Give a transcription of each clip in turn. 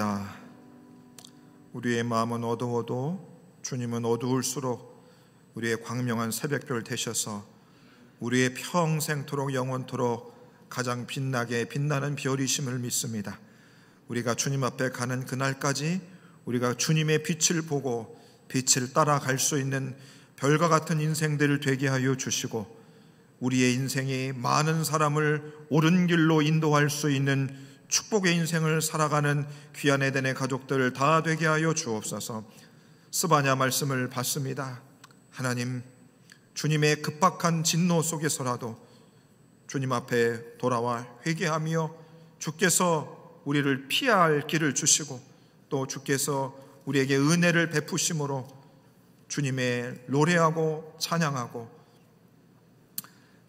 감사합니다. 우리의 마음은 어두워도 주님은 어두울수록 우리의 광명한 새벽별 되셔서 우리의 평생토록 영원토록 가장 빛나게 빛나는 별이심을 믿습니다. 우리가 주님 앞에 가는 그날까지 우리가 주님의 빛을 보고 빛을 따라갈 수 있는 별과 같은 인생들을 되게 하여 주시고, 우리의 인생이 많은 사람을 옳은 길로 인도할 수 있는 축복의 인생을 살아가는 귀한 에덴의 가족들 다 되게 하여 주옵소서. 스바냐 말씀을 받습니다. 하나님, 주님의 급박한 진노 속에서라도 주님 앞에 돌아와 회개하며 주께서 우리를 피해야 할 길을 주시고, 또 주께서 우리에게 은혜를 베푸심으로 주님의 노래하고 찬양하고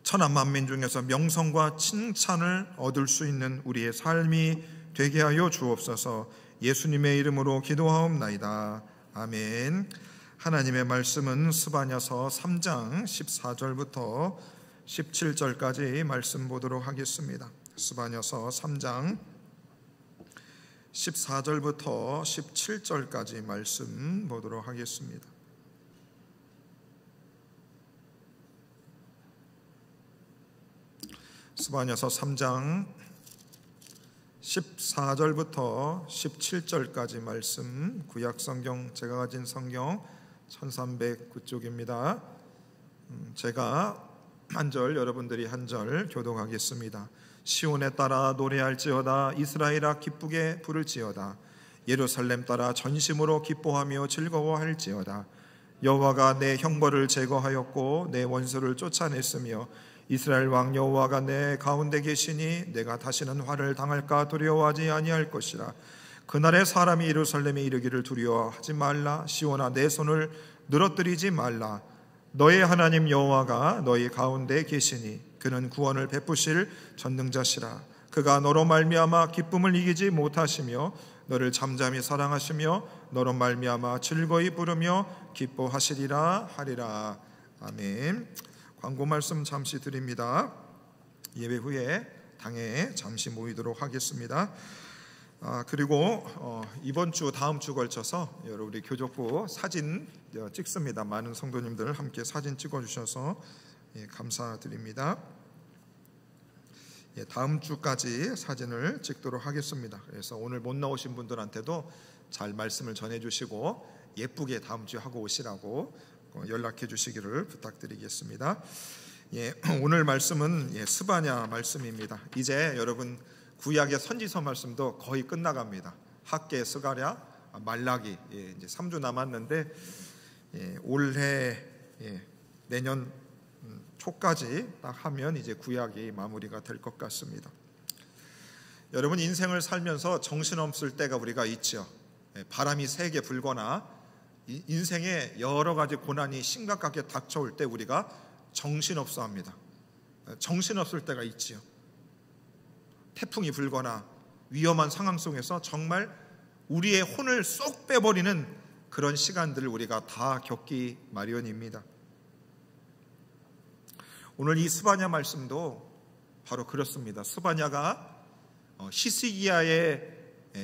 천한 만민 중에서 명성과 칭찬을 얻을 수 있는 우리의 삶이 되게 하여 주옵소서. 예수님의 이름으로 기도하옵나이다. 아멘. 하나님의 말씀은 스바냐서 3장 14절부터 17절까지 말씀 보도록 하겠습니다. 스바냐서 3장 14절부터 17절까지 말씀 보도록 하겠습니다. 스바냐서 3장 14절부터 17절까지 말씀, 구약성경 제가 가진 성경 1309쪽입니다. 제가 한 절, 여러분들이 한 절 교독하겠습니다. 시온에 따라 노래할지어다. 이스라엘아 기쁘게 부를지어다. 예루살렘 따라 전심으로 기뻐하며 즐거워할지어다. 여호와가 내 형벌을 제거하였고 내 원수를 쫓아냈으며 이스라엘 왕 여호와가 내 가운데 계시니 내가 다시는 화를 당할까 두려워하지 아니할 것이라. 그날에 사람이 예루살렘에 이르기를 두려워하지 말라. 시온아 내 손을 늘어뜨리지 말라. 너의 하나님 여호와가 너희 가운데 계시니 그는 구원을 베푸실 전능자시라. 그가 너로 말미암아 기쁨을 이기지 못하시며 너를 잠잠히 사랑하시며 너로 말미암아 즐거이 부르며 기뻐하시리라 하리라. 아멘. 광고 말씀 잠시 드립니다. 예배 후에 당에 잠시 모이도록 하겠습니다. 그리고 이번 주 다음 주 걸쳐서 여러분 우리 교족부 사진 찍습니다. 많은 성도님들 함께 사진 찍어주셔서 감사드립니다. 다음 주까지 사진을 찍도록 하겠습니다. 그래서 오늘 못 나오신 분들한테도 잘 말씀을 전해주시고 예쁘게 다음 주에 하고 오시라고 연락해 주시기를 부탁드리겠습니다. 오늘 말씀은 스바냐 말씀입니다. 이제 여러분 구약의 선지서 말씀도 거의 끝나갑니다. 학개, 스가랴, 말라기 이제 3주 남았는데 올해 내년 초까지 딱 하면 이제 구약이 마무리가 될 것 같습니다. 여러분 인생을 살면서 정신없을 때가 우리가 있죠. 바람이 세게 불거나 인생에 여러 가지 고난이 심각하게 닥쳐올 때 우리가 정신없어 합니다. 정신없을 때가 있지요. 태풍이 불거나 위험한 상황 속에서 정말 우리의 혼을 쏙 빼버리는 그런 시간들을 우리가 다 겪기 마련입니다. 오늘 이 스바냐 말씀도 바로 그렇습니다. 스바냐가 히스기야의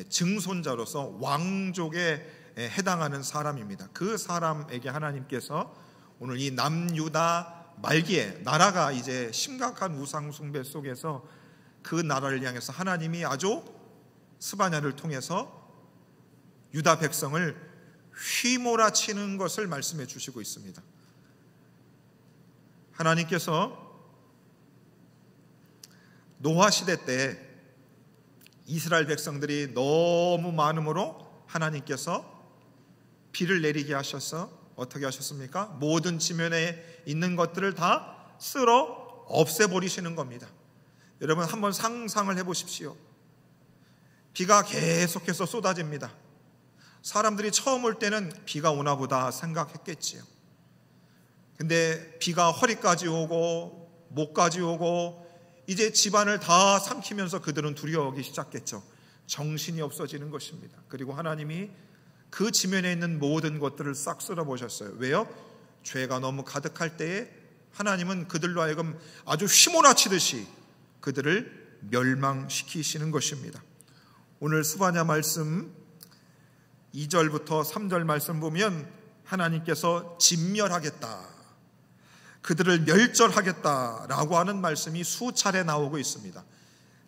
증손자로서 왕족의 해당하는 사람입니다. 그 사람에게 하나님께서 오늘 이 남유다 말기에 나라가 이제 심각한 우상 숭배 속에서 그 나라를 향해서 하나님이 아주 스바냐를 통해서 유다 백성을 휘몰아치는 것을 말씀해 주시고 있습니다. 하나님께서 노아 시대 때 이스라엘 백성들이 너무 많음으로 하나님께서 비를 내리게 하셔서 어떻게 하셨습니까? 모든 지면에 있는 것들을 다 쓸어 없애버리시는 겁니다. 여러분 한번 상상을 해보십시오. 비가 계속해서 쏟아집니다. 사람들이 처음 올 때는 비가 오나 보다 생각했겠지요. 근데 비가 허리까지 오고 목까지 오고 이제 집안을 다 삼키면서 그들은 두려워하기 시작했죠. 정신이 없어지는 것입니다. 그리고 하나님이 그 지면에 있는 모든 것들을 싹 쓸어보셨어요. 왜요? 죄가 너무 가득할 때에 하나님은 그들로 하여금 아주 휘몰아치듯이 그들을 멸망시키시는 것입니다. 오늘 스바냐 말씀 2절부터 3절 말씀 보면 하나님께서 진멸하겠다, 그들을 멸절하겠다라고 하는 말씀이 수차례 나오고 있습니다.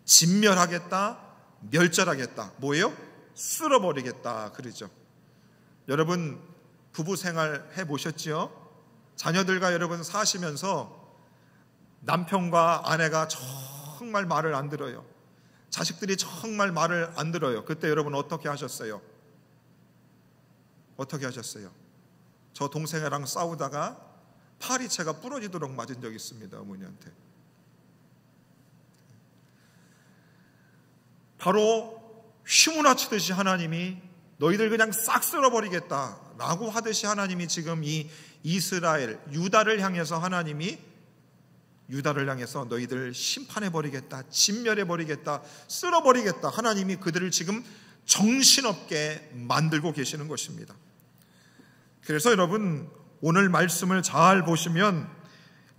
진멸하겠다, 멸절하겠다. 뭐예요? 쓸어버리겠다 그러죠. 여러분 부부 생활 해보셨지요? 자녀들과 여러분 사시면서 남편과 아내가 정말 말을 안 들어요. 자식들이 정말 말을 안 들어요. 그때 여러분 어떻게 하셨어요? 어떻게 하셨어요? 저 동생이랑 싸우다가 파리채가 부러지도록 맞은 적이 있습니다. 어머니한테. 바로 휘몰아치듯이 하나님이 너희들 그냥 싹 쓸어버리겠다라고 하듯이 하나님이 지금 이 이스라엘, 유다를 향해서 하나님이 유다를 향해서 너희들 심판해버리겠다, 진멸해버리겠다, 쓸어버리겠다, 하나님이 그들을 지금 정신없게 만들고 계시는 것입니다. 그래서 여러분 오늘 말씀을 잘 보시면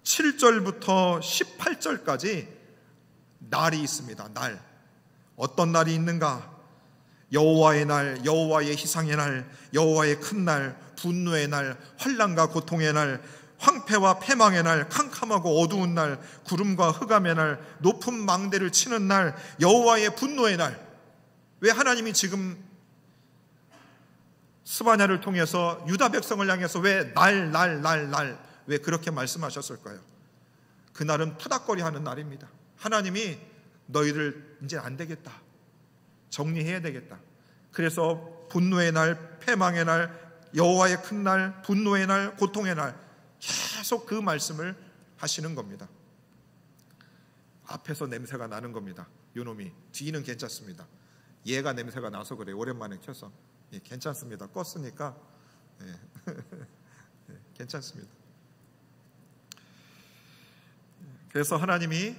7절부터 18절까지 날이 있습니다. 날. 어떤 날이 있는가? 여호와의 날, 여호와의 희상의 날, 여호와의 큰 날, 분노의 날, 환난과 고통의 날, 황폐와 패망의 날, 캄캄하고 어두운 날, 구름과 흑암의 날, 높은 망대를 치는 날, 여호와의 분노의 날. 왜 하나님이 지금 스바냐를 통해서 유다 백성을 향해서 왜 왜 그렇게 말씀하셨을까요? 그날은 푸닥거리 하는 날입니다. 하나님이 너희를 이제 안 되겠다, 정리해야 되겠다. 그래서 분노의 날, 패망의 날, 여호와의 큰 날, 분노의 날, 고통의 날, 계속 그 말씀을 하시는 겁니다. 앞에서 냄새가 나는 겁니다. 요놈이. 뒤는 괜찮습니다. 얘가 냄새가 나서 그래요. 오랜만에 켜서. 예, 괜찮습니다. 껐으니까 예. 예, 괜찮습니다. 그래서 하나님이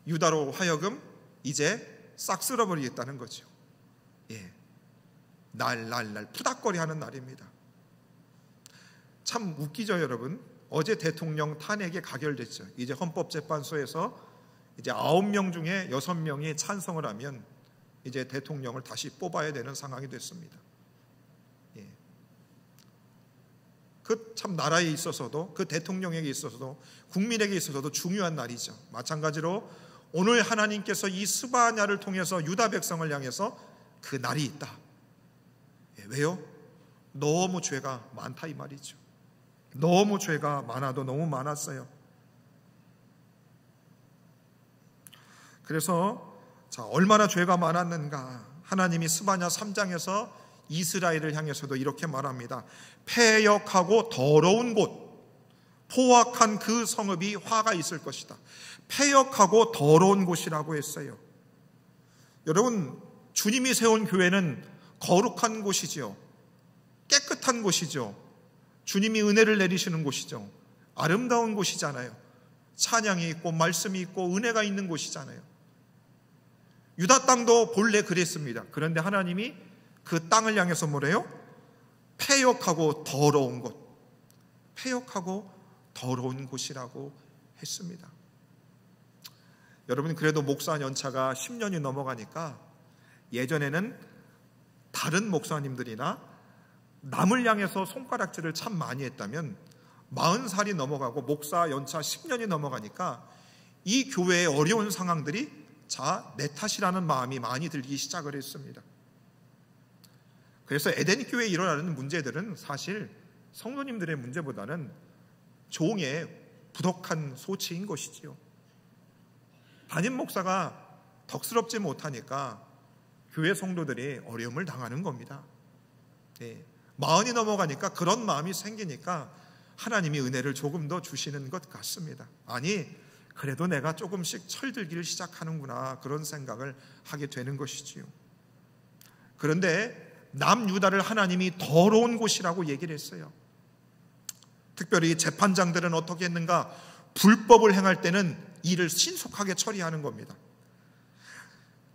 유다로 하여금 이제 싹 쓸어버리겠다는 거죠. 예. 날 푸닥거리 하는 날입니다. 참 웃기죠 여러분. 어제 대통령 탄핵이 가결됐죠. 이제 헌법재판소에서 이제 9명 중에 6명이 찬성을 하면 이제 대통령을 다시 뽑아야 되는 상황이 됐습니다. 예. 그 참 나라에 있어서도, 그 대통령에게 있어서도, 국민에게 있어서도 중요한 날이죠. 마찬가지로 오늘 하나님께서 이 스바냐를 통해서 유다 백성을 향해서 그 날이 있다. 예, 왜요? 너무 죄가 많다 이 말이죠. 너무 죄가 많아도 너무 많았어요. 그래서 자, 얼마나 죄가 많았는가. 하나님이 스바냐 3장에서 이스라엘을 향해서도 이렇게 말합니다. 패역하고 더러운 곳, 포악한 그 성읍이 화가 있을 것이다. 패역하고 더러운 곳이라고 했어요. 여러분, 주님이 세운 교회는 거룩한 곳이지요. 깨끗한 곳이죠. 주님이 은혜를 내리시는 곳이죠. 아름다운 곳이잖아요. 찬양이 있고 말씀이 있고 은혜가 있는 곳이잖아요. 유다 땅도 본래 그랬습니다. 그런데 하나님이 그 땅을 향해서 뭐래요? 패역하고 더러운 곳, 패역하고 더러운 곳이라고 했습니다. 여러분, 그래도 목사 연차가 10년이 넘어가니까 예전에는 다른 목사님들이나 남을 향해서 손가락질을 참 많이 했다면 40살이 넘어가고 목사 연차 10년이 넘어가니까 이 교회의 어려운 상황들이 자, 내 탓이라는 마음이 많이 들기 시작을 했습니다. 그래서 에덴 교회에 일어나는 문제들은 사실 성도님들의 문제보다는 종의 부덕한 소치인 것이지요. 담임 목사가 덕스럽지 못하니까 교회 성도들이 어려움을 당하는 겁니다. 네. 40이 넘어가니까 그런 마음이 생기니까 하나님이 은혜를 조금 더 주시는 것 같습니다. 아니, 그래도 내가 조금씩 철들기를 시작하는구나, 그런 생각을 하게 되는 것이지요. 그런데 남유다를 하나님이 더러운 곳이라고 얘기를 했어요. 특별히 재판장들은 어떻게 했는가? 불법을 행할 때는 일을 신속하게 처리하는 겁니다.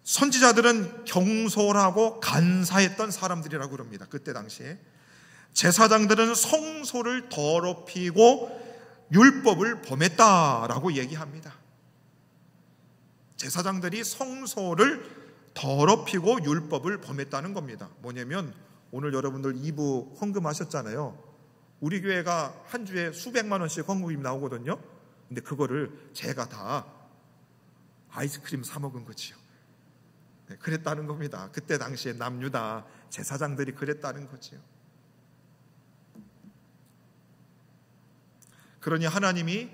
선지자들은 경솔하고 간사했던 사람들이라고 그럽니다. 그때 당시에. 제사장들은 성소를 더럽히고 율법을 범했다라고 얘기합니다. 제사장들이 성소를 더럽히고 율법을 범했다는 겁니다. 뭐냐면 오늘 여러분들 2부 헌금하셨잖아요. 우리 교회가 한 주에 수백만 원씩 헌금이 나오거든요. 근데 그거를 제가 다 아이스크림 사 먹은 거지요. 네, 그랬다는 겁니다. 그때 당시에 남유다 제사장들이 그랬다는 거지요. 그러니 하나님이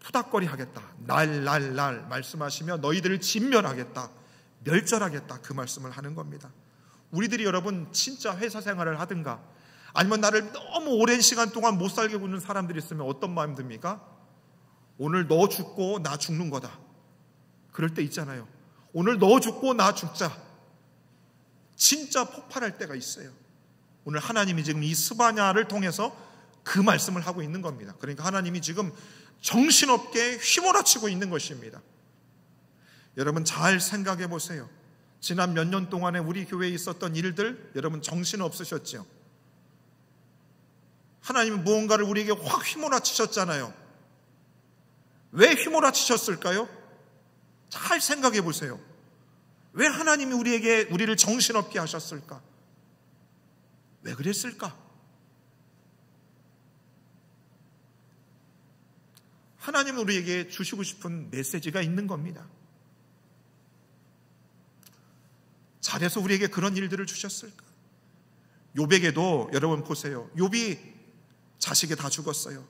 푸닥거리 하겠다, 날 말씀하시며 너희들을 진멸하겠다, 멸절하겠다, 그 말씀을 하는 겁니다. 우리들이 여러분 진짜 회사 생활을 하든가 아니면 나를 너무 오랜 시간 동안 못 살게 굽는 사람들이 있으면 어떤 마음 듭니까? 오늘 너 죽고 나 죽는 거다. 그럴 때 있잖아요. 오늘 너 죽고 나 죽자. 진짜 폭발할 때가 있어요. 오늘 하나님이 지금 이 스바냐를 통해서 그 말씀을 하고 있는 겁니다. 그러니까 하나님이 지금 정신없게 휘몰아치고 있는 것입니다. 여러분 잘 생각해 보세요. 지난 몇 년 동안에 우리 교회에 있었던 일들, 여러분 정신없으셨죠? 하나님은 무언가를 우리에게 확 휘몰아치셨잖아요. 왜 휘몰아치셨을까요? 잘 생각해 보세요. 왜 하나님이 우리를 정신없게 하셨을까? 왜 그랬을까? 하나님은 우리에게 주시고 싶은 메시지가 있는 겁니다. 잘해서 우리에게 그런 일들을 주셨을까? 욥에게도 여러분 보세요. 욥이 자식이 다 죽었어요.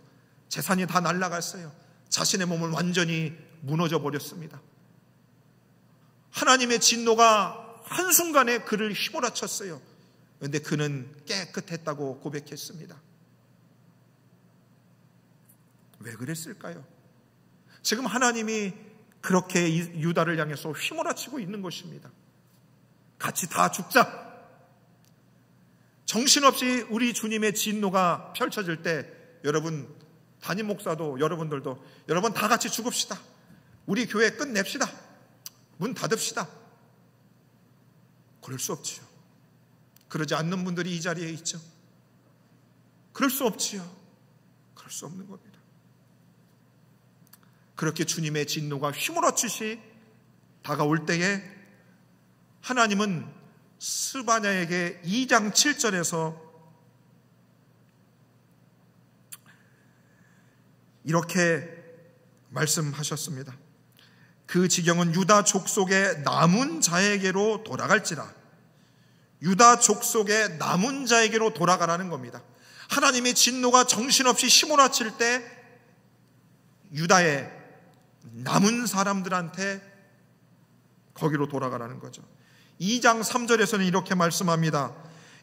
재산이 다 날아갔어요. 자신의 몸을 완전히 무너져 버렸습니다. 하나님의 진노가 한순간에 그를 휘몰아쳤어요. 그런데 그는 깨끗했다고 고백했습니다. 왜 그랬을까요? 지금 하나님이 그렇게 유다를 향해서 휘몰아치고 있는 것입니다. 같이 다 죽자. 정신없이 우리 주님의 진노가 펼쳐질 때 여러분 담임 목사도 여러분들도 여러분 다 같이 죽읍시다. 우리 교회 끝냅시다. 문 닫읍시다. 그럴 수 없지요. 그러지 않는 분들이 이 자리에 있죠. 그럴 수 없지요. 그럴 수 없는 겁니다. 그렇게 주님의 진노가 휘몰아치시 다가올 때에 하나님은 스바냐에게 2장 7절에서 이렇게 말씀하셨습니다. 그 지경은 유다 족속의 남은 자에게로 돌아갈지라. 유다 족속의 남은 자에게로 돌아가라는 겁니다. 하나님의 진노가 정신없이 휘몰아칠 때 유다의 남은 사람들한테 거기로 돌아가라는 거죠. 2장 3절에서는 이렇게 말씀합니다.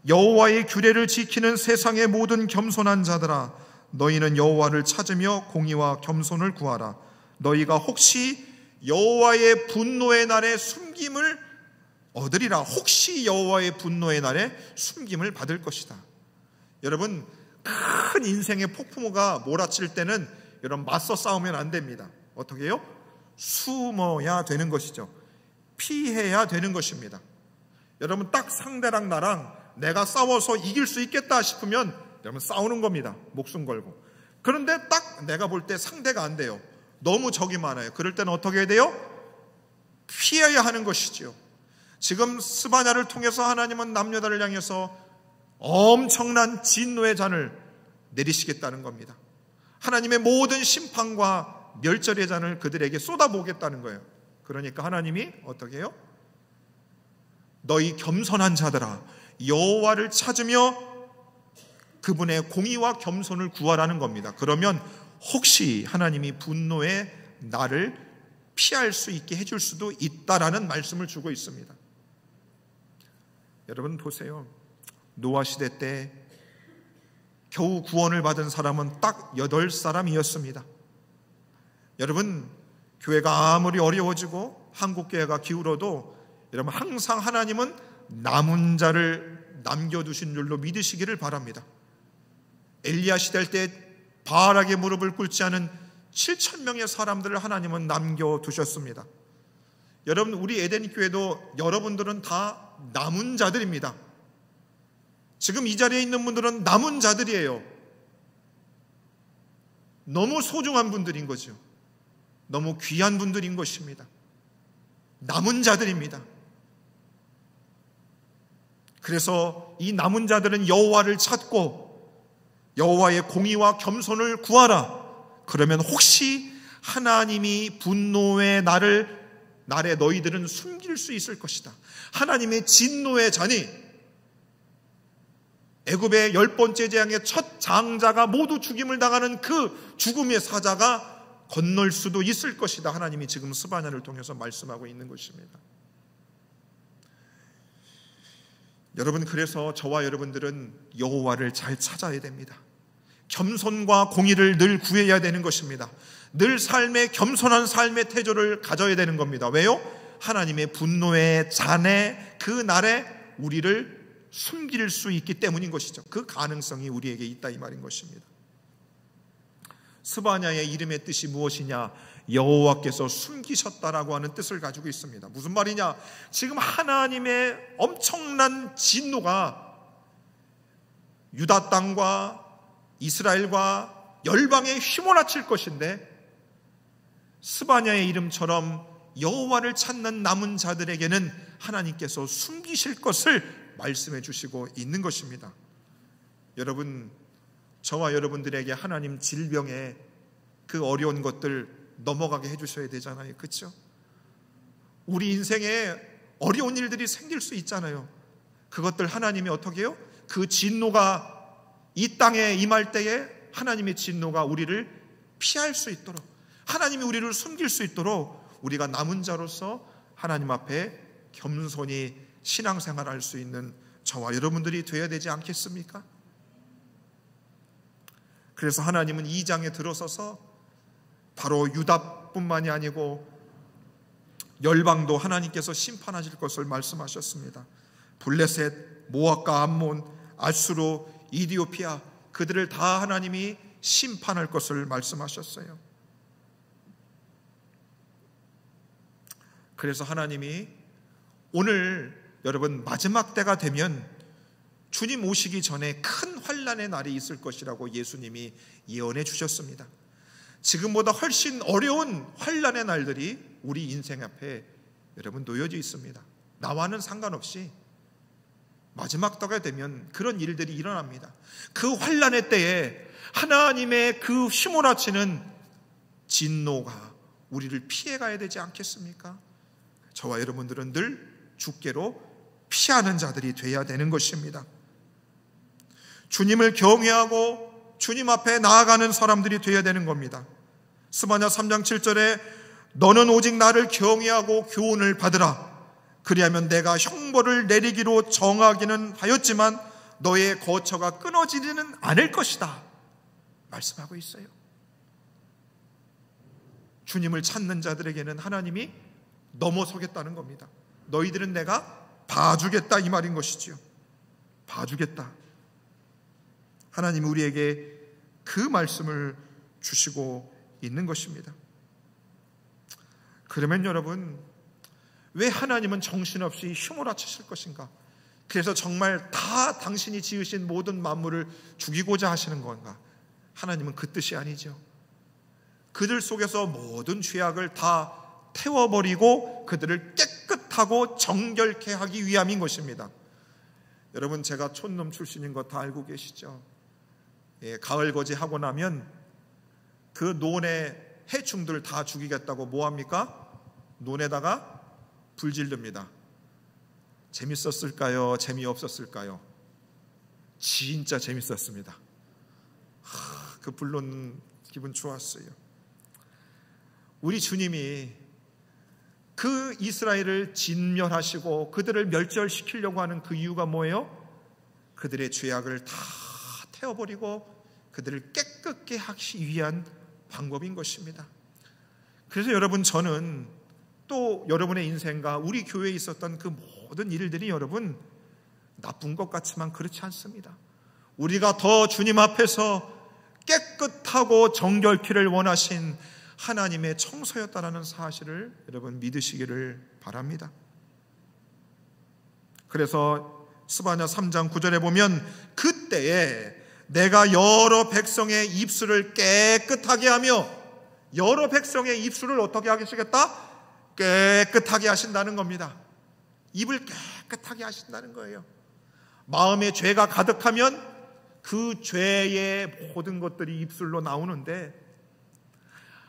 여호와의 규례를 지키는 세상의 모든 겸손한 자들아, 너희는 여호와를 찾으며 공의와 겸손을 구하라. 너희가 혹시 여호와의 분노의 날에 숨김을 얻으리라. 혹시 여호와의 분노의 날에 숨김을 받을 것이다. 여러분, 큰 인생의 폭풍우가 몰아칠 때는 여러분 맞서 싸우면 안 됩니다. 어떻게 해요? 숨어야 되는 것이죠. 피해야 되는 것입니다. 여러분 딱 상대랑 나랑 내가 싸워서 이길 수 있겠다 싶으면 여러분 싸우는 겁니다. 목숨 걸고. 그런데 딱 내가 볼 때 상대가 안 돼요. 너무 적이 많아요. 그럴 때는 어떻게 해야 돼요? 피해야 하는 것이죠. 지금 스바냐를 통해서 하나님은 남유다를 향해서 엄청난 진노의 잔을 내리시겠다는 겁니다. 하나님의 모든 심판과 멸절의 잔을 그들에게 쏟아보겠다는 거예요. 그러니까 하나님이 어떻게 해요? 너희 겸손한 자들아, 여호와를 찾으며 그분의 공의와 겸손을 구하라는 겁니다. 그러면 혹시 하나님이 분노의 나를 피할 수 있게 해줄 수도 있다라는 말씀을 주고 있습니다. 여러분 보세요. 노아 시대 때 겨우 구원을 받은 사람은 딱 8사람이었습니다. 여러분, 교회가 아무리 어려워지고 한국교회가 기울어도 여러분 항상 하나님은 남은 자를 남겨두신 줄로 믿으시기를 바랍니다. 엘리야 시대 때 바알에게 무릎을 꿇지 않은 7,000명의 사람들을 하나님은 남겨두셨습니다. 여러분, 우리 에덴 교회도 여러분들은 다 남은 자들입니다. 지금 이 자리에 있는 분들은 남은 자들이에요. 너무 소중한 분들인 거죠. 너무 귀한 분들인 것입니다. 남은 자들입니다. 그래서 이 남은 자들은 여호와를 찾고 여호와의 공의와 겸손을 구하라. 그러면 혹시 하나님이 분노의 날에 너희들은 숨길 수 있을 것이다. 하나님의 진노의 잔이, 애굽의 10번째 재앙의 첫 장자가 모두 죽임을 당하는 그 죽음의 사자가 건널 수도 있을 것이다. 하나님이 지금 스바냐를 통해서 말씀하고 있는 것입니다. 여러분, 그래서 저와 여러분들은 여호와를 잘 찾아야 됩니다. 겸손과 공의를 늘 구해야 되는 것입니다. 늘 삶에 겸손한 삶의 태도를 가져야 되는 겁니다. 왜요? 하나님의 분노의 잔에 그 날에 우리를 숨길 수 있기 때문인 것이죠. 그 가능성이 우리에게 있다 이 말인 것입니다. 스바냐의 이름의 뜻이 무엇이냐? 여호와께서 숨기셨다라고 하는 뜻을 가지고 있습니다. 무슨 말이냐? 지금 하나님의 엄청난 진노가 유다 땅과 이스라엘과 열방에 휘몰아칠 것인데, 스바냐의 이름처럼 여호와를 찾는 남은 자들에게는 하나님께서 숨기실 것을 말씀해 주시고 있는 것입니다. 여러분, 저와 여러분들에게 하나님 질병의 그 어려운 것들 넘어가게 해주셔야 되잖아요. 그렇죠? 우리 인생에 어려운 일들이 생길 수 있잖아요. 그것들 하나님이 어떻게 해요? 그 진노가 이 땅에 임할 때에 하나님의 진노가 우리를 피할 수 있도록, 하나님이 우리를 숨길 수 있도록 우리가 남은 자로서 하나님 앞에 겸손히 신앙생활을 할 수 있는 저와 여러분들이 되어야 되지 않겠습니까? 그래서 하나님은 2장에 들어서서 바로 유다뿐만이 아니고 열방도 하나님께서 심판하실 것을 말씀하셨습니다. 블레셋, 모압과 암몬, 아수르, 이디오피아, 그들을 다 하나님이 심판할 것을 말씀하셨어요. 그래서 하나님이 오늘 여러분 마지막 때가 되면 주님 오시기 전에 큰 환난의 날이 있을 것이라고 예수님이 예언해 주셨습니다. 지금보다 훨씬 어려운 환난의 날들이 우리 인생 앞에 여러분 놓여져 있습니다. 나와는 상관없이 마지막 때가 되면 그런 일들이 일어납니다. 그 환난의 때에 하나님의 그 휘몰아치는 진노가 우리를 피해가야 되지 않겠습니까? 저와 여러분들은 늘 주께로 피하는 자들이 되어야 되는 것입니다. 주님을 경외하고 주님 앞에 나아가는 사람들이 되어야 되는 겁니다. 스바냐 3장 7절에 너는 오직 나를 경외하고 교훈을 받으라. 그리하면 내가 형벌을 내리기로 정하기는 하였지만 너의 거처가 끊어지지는 않을 것이다 말씀하고 있어요. 주님을 찾는 자들에게는 하나님이 넘어서겠다는 겁니다. 너희들은 내가 봐주겠다 이 말인 것이지요. 봐주겠다. 하나님이 우리에게 그 말씀을 주시고 있는 것입니다. 그러면 여러분, 왜 하나님은 정신없이 휘몰아치실 것인가? 그래서 정말 다 당신이 지으신 모든 만물을 죽이고자 하시는 건가? 하나님은 그 뜻이 아니죠. 그들 속에서 모든 죄악을 다 태워버리고 그들을 깨끗하고 정결케 하기 위함인 것입니다. 여러분, 제가 촌놈 출신인 거 다 알고 계시죠? 가을거지 하고 나면 그 논의 해충들 다 죽이겠다고 뭐합니까? 논에다가 불 지릅니다. 재밌었을까요? 재미없었을까요? 진짜 재밌었습니다. 그 불로는 기분 좋았어요. 우리 주님이 그 이스라엘을 진멸하시고 그들을 멸절시키려고 하는 그 이유가 뭐예요? 그들의 죄악을 다 태워버리고 그들을 깨끗게 하기 위한 방법인 것입니다. 그래서 여러분, 저는 또 여러분의 인생과 우리 교회에 있었던 그 모든 일들이 여러분 나쁜 것 같지만 그렇지 않습니다. 우리가 더 주님 앞에서 깨끗하고 정결키를 원하신 하나님의 청소였다라는 사실을 여러분 믿으시기를 바랍니다. 그래서 스바냐 3장 9절에 보면 그때에 내가 여러 백성의 입술을 깨끗하게 하며, 여러 백성의 입술을 어떻게 하시겠다? 깨끗하게 하신다는 겁니다. 입을 깨끗하게 하신다는 거예요. 마음에 죄가 가득하면 그 죄의 모든 것들이 입술로 나오는데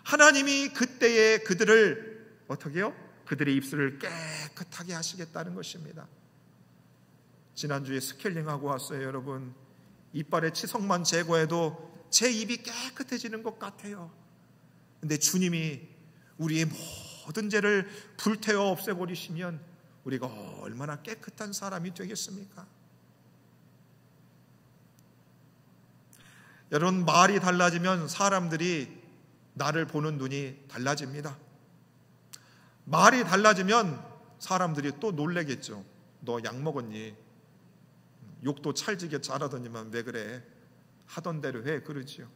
하나님이 그때에 그들을 어떻게 해요? 그들의 입술을 깨끗하게 하시겠다는 것입니다. 지난주에 스케일링하고 왔어요. 여러분, 이빨의 치석만 제거해도 제 입이 깨끗해지는 것 같아요. 근데 주님이 우리의 모든 죄를 불태워 없애버리시면 우리가 얼마나 깨끗한 사람이 되겠습니까? 여러분, 말이 달라지면 사람들이 나를 보는 눈이 달라집니다. 말이 달라지면 사람들이 또 놀래겠죠. 너 약 먹었니? 욕도 찰지게 잘하더니만 왜 그래? 하던 대로 해. 그러지요.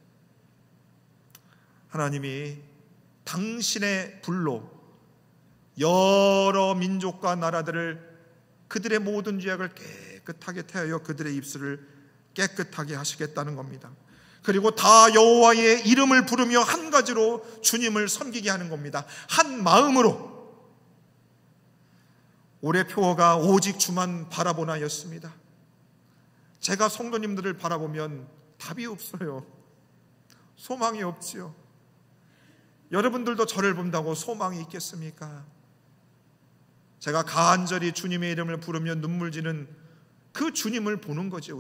하나님이 당신의 불로 여러 민족과 나라들을 그들의 모든 죄악을 깨끗하게 태하여 그들의 입술을 깨끗하게 하시겠다는 겁니다. 그리고 다 여호와의 이름을 부르며 한 가지로 주님을 섬기게 하는 겁니다. 한 마음으로. 올해 표어가 오직 주만 바라보나였습니다. 제가 성도님들을 바라보면 답이 없어요. 소망이 없지요. 여러분들도 저를 본다고 소망이 있겠습니까? 제가 간절히 주님의 이름을 부르며 눈물 지는 그 주님을 보는 거죠.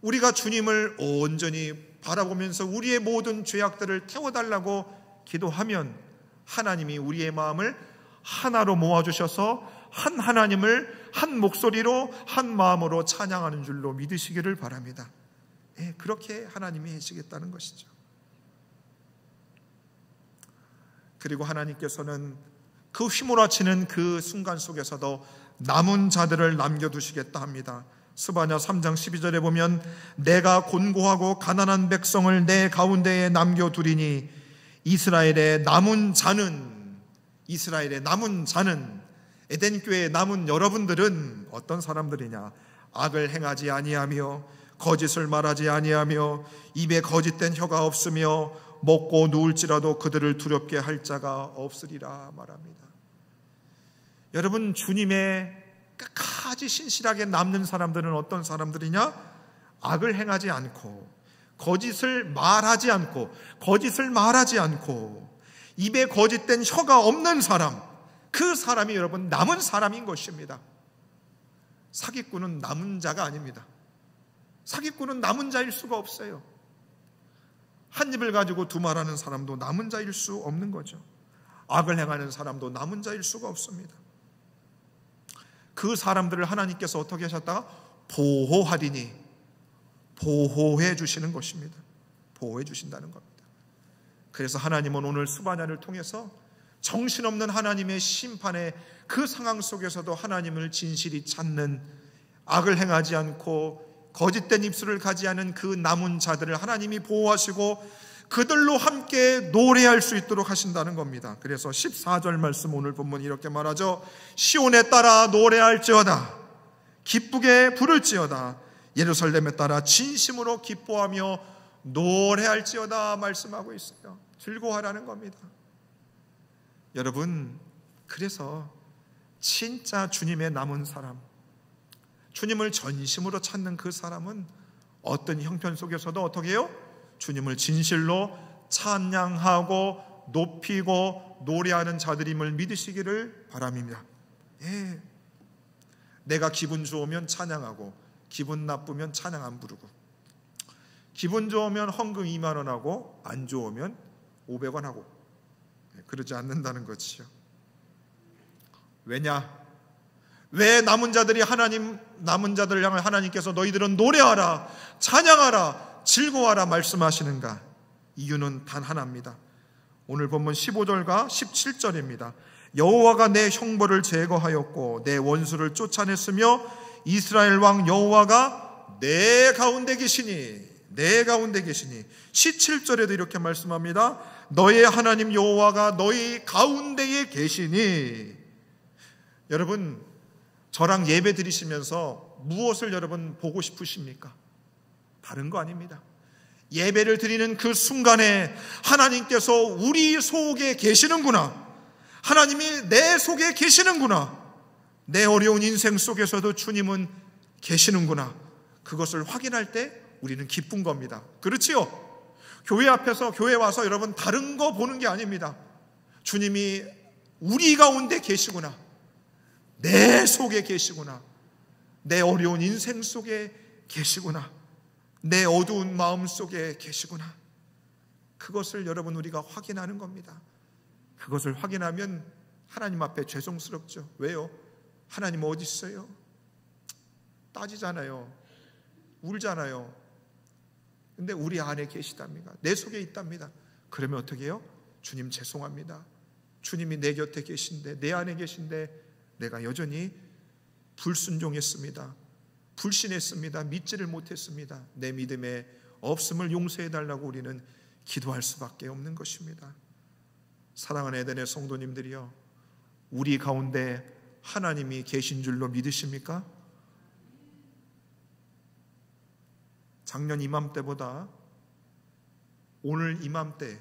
우리가 주님을 온전히 바라보면서 우리의 모든 죄악들을 태워달라고 기도하면 하나님이 우리의 마음을 하나로 모아주셔서 한 하나님을 한 목소리로 한 마음으로 찬양하는 줄로 믿으시기를 바랍니다. 그렇게 하나님이 해주시겠다는 것이죠. 그리고 하나님께서는 그 휘몰아치는 그 순간 속에서도 남은 자들을 남겨두시겠다 합니다. 스바냐 3장 12절에 보면 내가 곤고하고 가난한 백성을 내 가운데에 남겨두리니 이스라엘의 남은 자는 에덴교회에 남은 여러분들은 어떤 사람들이냐? 악을 행하지 아니하며 거짓을 말하지 아니하며 입에 거짓된 혀가 없으며 먹고 누울지라도 그들을 두렵게 할 자가 없으리라 말합니다. 여러분, 주님의 끝까지 신실하게 남는 사람들은 어떤 사람들이냐? 악을 행하지 않고 거짓을 말하지 않고 입에 거짓된 혀가 없는 사람, 그 사람이 여러분 남은 사람인 것입니다. 사기꾼은 남은 자가 아닙니다. 사기꾼은 남은 자일 수가 없어요. 한 입을 가지고 두 말하는 사람도 남은 자일 수 없는 거죠. 악을 행하는 사람도 남은 자일 수가 없습니다. 그 사람들을 하나님께서 어떻게 하셨다가 보호하리니 보호해 주시는 것입니다. 보호해 주신다는 겁니다. 그래서 하나님은 오늘 스바냐를 통해서 정신없는 하나님의 심판의 그 상황 속에서도 하나님을 진실이 찾는, 악을 행하지 않고 거짓된 입술을 가지 않은 그 남은 자들을 하나님이 보호하시고 그들로 함께 노래할 수 있도록 하신다는 겁니다. 그래서 14절 말씀 오늘 본문 이렇게 말하죠. 시온에 따라 노래할지어다, 기쁘게 부를지어다, 예루살렘에 따라 진심으로 기뻐하며 노래할지어다 말씀하고 있어요. 즐거워하라는 겁니다. 여러분, 그래서 진짜 주님의 남은 사람, 주님을 전심으로 찾는 그 사람은 어떤 형편 속에서도 어떻게 해요? 주님을 진실로 찬양하고 높이고 노래하는 자들임을 믿으시기를 바랍니다. 내가 기분 좋으면 찬양하고 기분 나쁘면 찬양 안 부르고, 기분 좋으면 헌금 2만 원 하고 안 좋으면 500원 하고, 그러지 않는다는 것이죠. 왜 남은 자들을 향해 하나님께서 너희들은 노래하라, 찬양하라, 즐거워하라 말씀하시는가? 이유는 단 하나입니다. 오늘 본문 15절과 17절입니다. 여호와가 내 형벌을 제거하였고 내 원수를 쫓아냈으며 이스라엘 왕 여호와가 내 가운데 계시니 17절에도 이렇게 말씀합니다. 너의 하나님 여호와가 너희 가운데에 계시니. 여러분, 저랑 예배 드리시면서 무엇을 여러분 보고 싶으십니까? 다른 거 아닙니다. 예배를 드리는 그 순간에 하나님께서 우리 속에 계시는구나, 하나님이 내 속에 계시는구나, 내 어려운 인생 속에서도 주님은 계시는구나, 그것을 확인할 때 우리는 기쁜 겁니다. 그렇지요? 교회 앞에서, 교회 와서 여러분 다른 거 보는 게 아닙니다. 주님이 우리 가운데 계시구나, 내 속에 계시구나, 내 어려운 인생 속에 계시구나, 내 어두운 마음 속에 계시구나, 그것을 여러분 우리가 확인하는 겁니다. 그것을 확인하면 하나님 앞에 죄송스럽죠. 왜요? 하나님 어디 있어요? 따지잖아요. 울잖아요. 근데 우리 안에 계시답니다. 내 속에 있답니다. 그러면 어떻게 해요? 주님 죄송합니다. 주님이 내 곁에 계신데, 내 안에 계신데 내가 여전히 불순종했습니다. 불신했습니다. 믿지를 못했습니다. 내 믿음에 없음을 용서해달라고 우리는 기도할 수밖에 없는 것입니다. 사랑하는 에덴의 성도님들이여, 우리 가운데 하나님이 계신 줄로 믿으십니까? 작년 이맘때보다 오늘 이맘때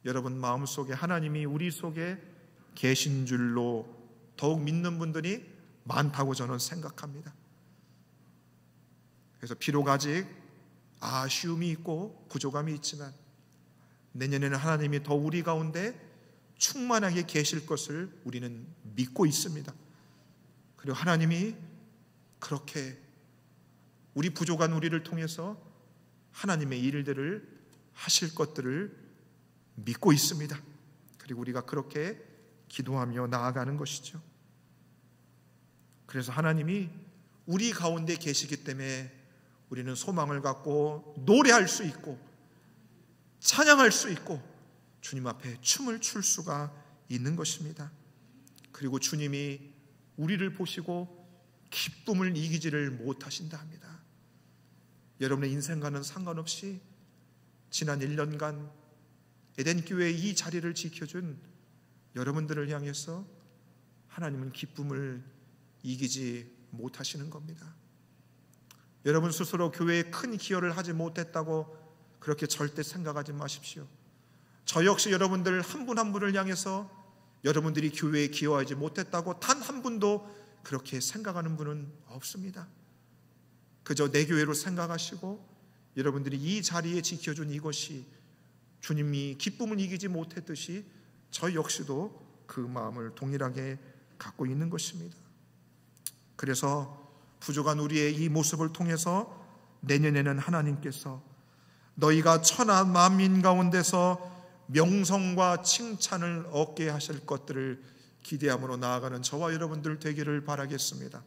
여러분 마음속에 하나님이 우리 속에 계신 줄로 더욱 믿는 분들이 많다고 저는 생각합니다. 그래서 비록 아직 아쉬움이 있고 부족함이 있지만 내년에는 하나님이 더 우리 가운데 충만하게 계실 것을 우리는 믿고 있습니다. 그리고 하나님이 그렇게 우리 부족한 우리를 통해서 하나님의 일들을 하실 것들을 믿고 있습니다. 그리고 우리가 그렇게 기도하며 나아가는 것이죠. 그래서 하나님이 우리 가운데 계시기 때문에 우리는 소망을 갖고 노래할 수 있고 찬양할 수 있고 주님 앞에 춤을 출 수가 있는 것입니다. 그리고 주님이 우리를 보시고 기쁨을 이기지를 못하신다 합니다. 여러분의 인생과는 상관없이 지난 1년간 에덴교회의 이 자리를 지켜준 여러분들을 향해서 하나님은 기쁨을 이기지 못하시는 겁니다. 여러분 스스로 교회에 큰 기여를 하지 못했다고 그렇게 절대 생각하지 마십시오. 저 역시 여러분들 한 분 한 분을 향해서 여러분들이 교회에 기여하지 못했다고 단 한 분도 그렇게 생각하는 분은 없습니다. 그저 내 교회로 생각하시고 여러분들이 이 자리에 지켜준 이것이 주님이 기쁨을 이기지 못했듯이 저 역시도 그 마음을 동일하게 갖고 있는 것입니다. 그래서 부족한 우리의 이 모습을 통해서 내년에는 하나님께서 너희가 천하 만민 가운데서 명성과 칭찬을 얻게 하실 것들을 기대함으로 나아가는 저와 여러분들 되기를 바라겠습니다.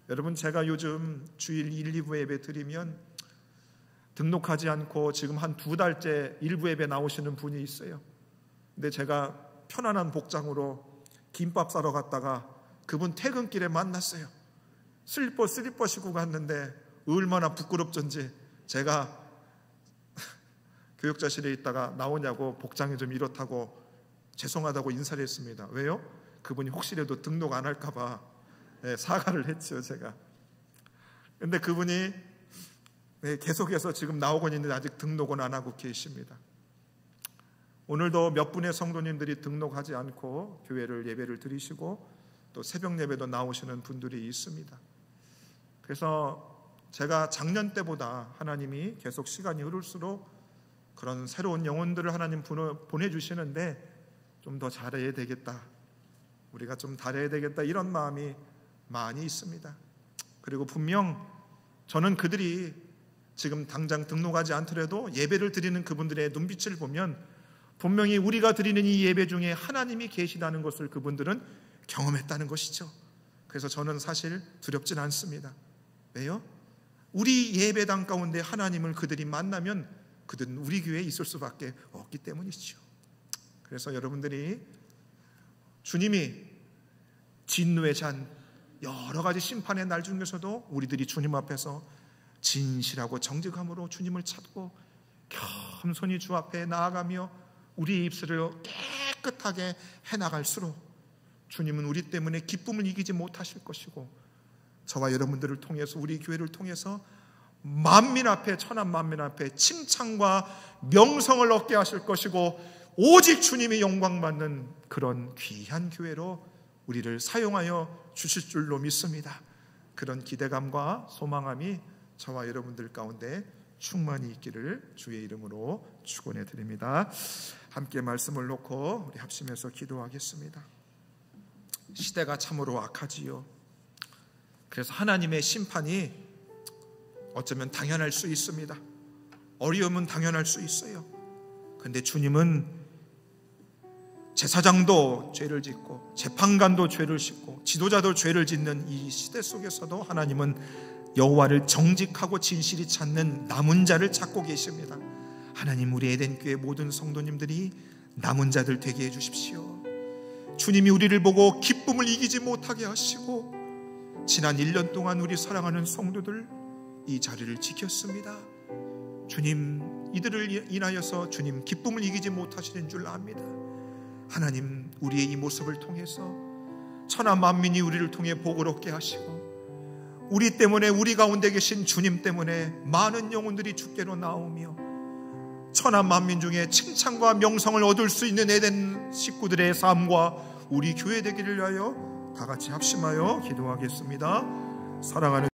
여러분, 제가 요즘 주일 1, 2부 예배 드리면 등록하지 않고 지금 한 2달째 일부 예배 나오시는 분이 있어요. 근데 제가 편안한 복장으로 김밥 사러 갔다가 그분 퇴근길에 만났어요. 슬리퍼 신고 갔는데 얼마나 부끄럽던지 제가 교육자실에 있다가 나오냐고 복장이 좀 이렇다고 죄송하다고 인사를 했습니다. 왜요? 그분이 혹시라도 등록 안 할까 봐 사과를 했죠, 제가. 근데 그분이 계속해서 지금 나오고 있는데 아직 등록은 안 하고 계십니다. 오늘도 몇 분의 성도님들이 등록하지 않고 교회를 예배를 드리시고 또 새벽 예배도 나오시는 분들이 있습니다. 그래서 제가 작년 때보다 하나님이 계속 시간이 흐를수록 그런 새로운 영혼들을 하나님 보내주시는데 좀 더 잘해야 되겠다, 우리가 좀 잘해야 되겠다, 이런 마음이 많이 있습니다. 그리고 분명 저는 그들이 지금 당장 등록하지 않더라도 예배를 드리는 그분들의 눈빛을 보면 분명히 우리가 드리는 이 예배 중에 하나님이 계시다는 것을 그분들은 경험했다는 것이죠. 그래서 저는 사실 두렵진 않습니다. 왜요? 우리 예배당 가운데 하나님을 그들이 만나면 그들은 우리 교회에 있을 수밖에 없기 때문이죠. 그래서 여러분들이 주님이 진노의 잔, 여러 가지 심판의 날 중에서도 우리들이 주님 앞에서 진실하고 정직함으로 주님을 찾고 겸손히 주 앞에 나아가며 우리의 입술을 깨끗하게 해나갈수록 주님은 우리 때문에 기쁨을 이기지 못하실 것이고 저와 여러분들을 통해서, 우리 교회를 통해서 만민 앞에, 천한 만민 앞에 칭찬과 명성을 얻게 하실 것이고 오직 주님이 영광받는 그런 귀한 교회로 우리를 사용하여 주실 줄로 믿습니다. 그런 기대감과 소망함이 저와 여러분들 가운데 충만히 있기를 주의 이름으로 축원해 드립니다. 함께 말씀을 놓고 우리 합심해서 기도하겠습니다. 시대가 참으로 악하지요. 그래서 하나님의 심판이 어쩌면 당연할 수 있습니다. 어려움은 당연할 수 있어요. 그런데 주님은 제사장도 죄를 짓고 재판관도 죄를 짓고 지도자도 죄를 짓는 이 시대 속에서도 하나님은 여호와를 정직하고 진실히 찾는 남은 자를 찾고 계십니다. 하나님, 우리 에덴교회 모든 성도님들이 남은 자들 되게 해주십시오. 주님이 우리를 보고 기쁨을 이기지 못하게 하시고 지난 1년 동안 우리 사랑하는 성도들 이 자리를 지켰습니다. 주님, 이들을 인하여서 주님 기쁨을 이기지 못하시는 줄 압니다. 하나님, 우리의 이 모습을 통해서 천하 만민이 우리를 통해 복을 얻게 하시고 우리 때문에, 우리 가운데 계신 주님 때문에 많은 영혼들이 주께로 나오며 천하 만민 중에 칭찬과 명성을 얻을 수 있는 에덴 식구들의 삶과 우리 교회 되기를 위하여 다 같이 합심하여 기도하겠습니다. 사랑하는